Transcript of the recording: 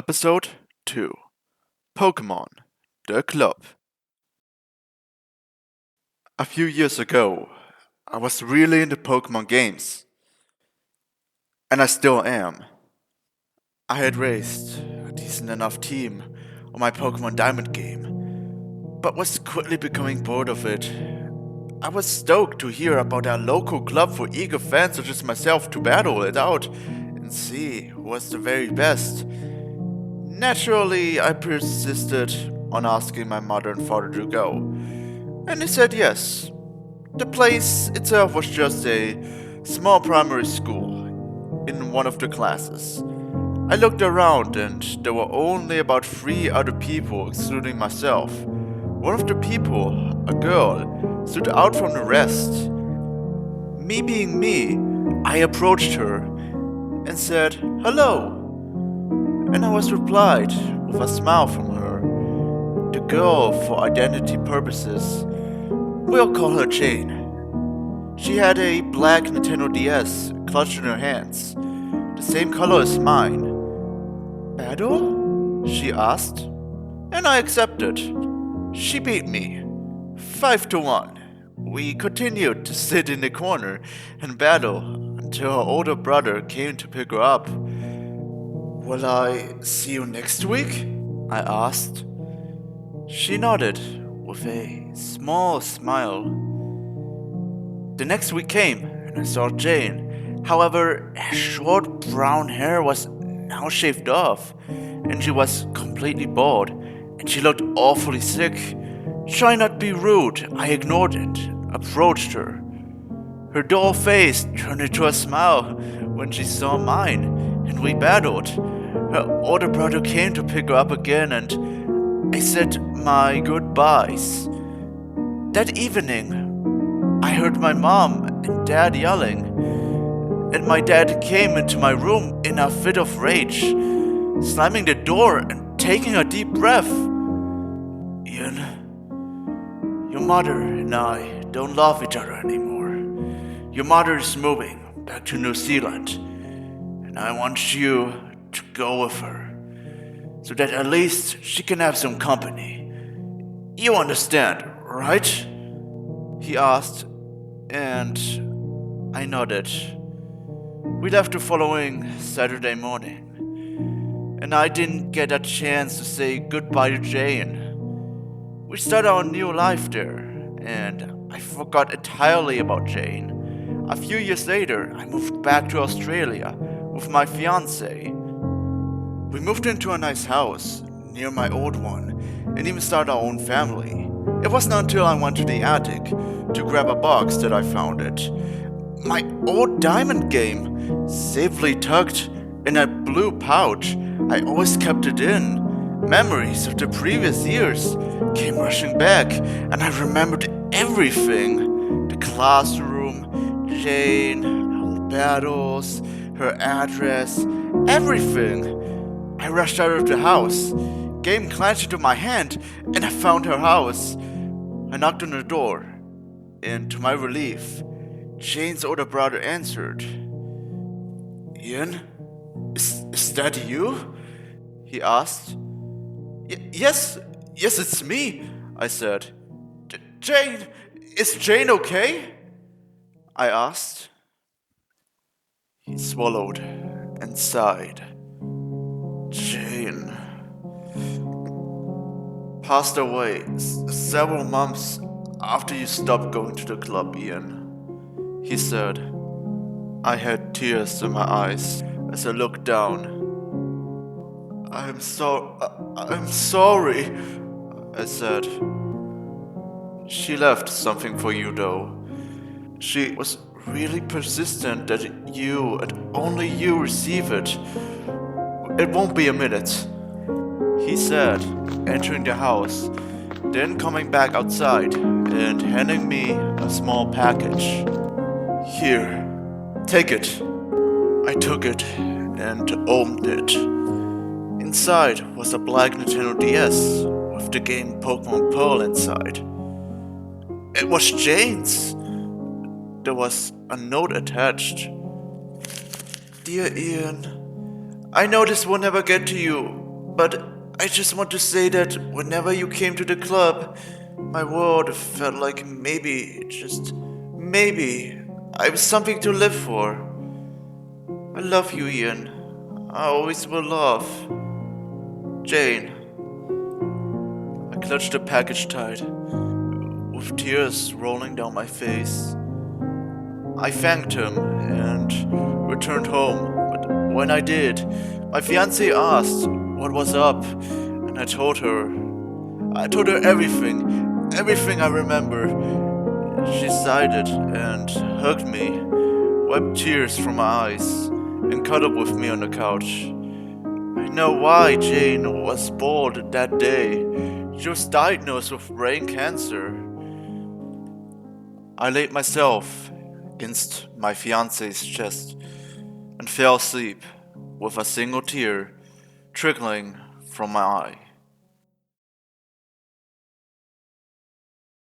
Episode 2 Pokemon, the Club. A few years ago, I was really into Pokemon games. And I still am. I had raised a decent enough team on my Pokemon Diamond game, but was quickly becoming bored of it. I was stoked to hear about a local club for eager fans such as myself to battle it out and see who was the very best. Naturally, I persisted on asking my mother and father to go, and they said yes. The place itself was just a small primary school in one of the classes. I looked around and there were only about 3 other people excluding myself. One of the people, a girl, stood out from the rest. Me being me, I approached her and said, "Hello." And I was replied with a smile from her. The girl, for identity purposes, we'll call her Jane. She had a black Nintendo DS clutched in her hands, the same color as mine. "Battle?" she asked, and I accepted. She beat me, 5-1. We continued to sit in the corner and battle until her older brother came to pick her up. "Will I see you next week?" I asked. She nodded with a small smile. The next week came and I saw Jane. However, her short brown hair was now shaved off and she was completely bald and she looked awfully sick. Trying not to be rude, I ignored it, approached her. Her dull face turned into a smile when she saw mine, and we battled. Her older brother came to pick her up again, and I said my goodbyes. That evening, I heard my mom and dad yelling, and my dad came into my room in a fit of rage, slamming the door and taking a deep breath. "Ian, your mother and I don't love each other anymore. Your mother is moving back to New Zealand, and I want you to go with her, so that at least she can have some company. You understand, right?" he asked, and I nodded. We left the following Saturday morning, and I didn't get a chance to say goodbye to Jane. We started our new life there, and I forgot entirely about Jane. A few years later, I moved back to Australia with my fiancée. We moved into a nice house near my old one and even started our own family. It wasn't until I went to the attic to grab a box that I found it. My old diamond game, safely tucked in a blue pouch. I always kept it in. Memories of the previous years came rushing back, and I remembered everything. The classroom, Jane, our battles, her address, everything. I rushed out of the house, game clenched into my hand, and I found her house. I knocked on the door, and to my relief, Jane's older brother answered. "Ian, is that you?" he asked. Yes, it's me," I said. Jane, is Jane okay?" I asked. He swallowed and sighed. "Jane passed away several months after you stopped going to the club, Ian," he said. I had tears in my eyes as I looked down. I'm sorry," I said. "She left something for you, though. She was really persistent that you and only you receive it. It won't be a minute," he said, entering the house, then coming back outside and handing me a small package. "Here, take it." I took it and opened it. Inside was a black Nintendo DS with the game Pokemon Pearl inside. It was Jane's. There was a note attached. "Dear Ian, I know this will never get to you, But I just want to say that whenever you came to the club, my world felt like maybe, just maybe, I have something to live for. I love you, Ian. I always will love. Jane. I clutched the package tight, with tears rolling down my face. I thanked him and returned home, but when I did, my fiancée asked what was up, and I told her everything I remember. She sighed and hugged me, wiped tears from my eyes, and cuddled with me on the couch. I know why Jane was bored that day. She was diagnosed with brain cancer. I laid myself against my fiancé's chest and fell asleep with a single tear trickling from my eye.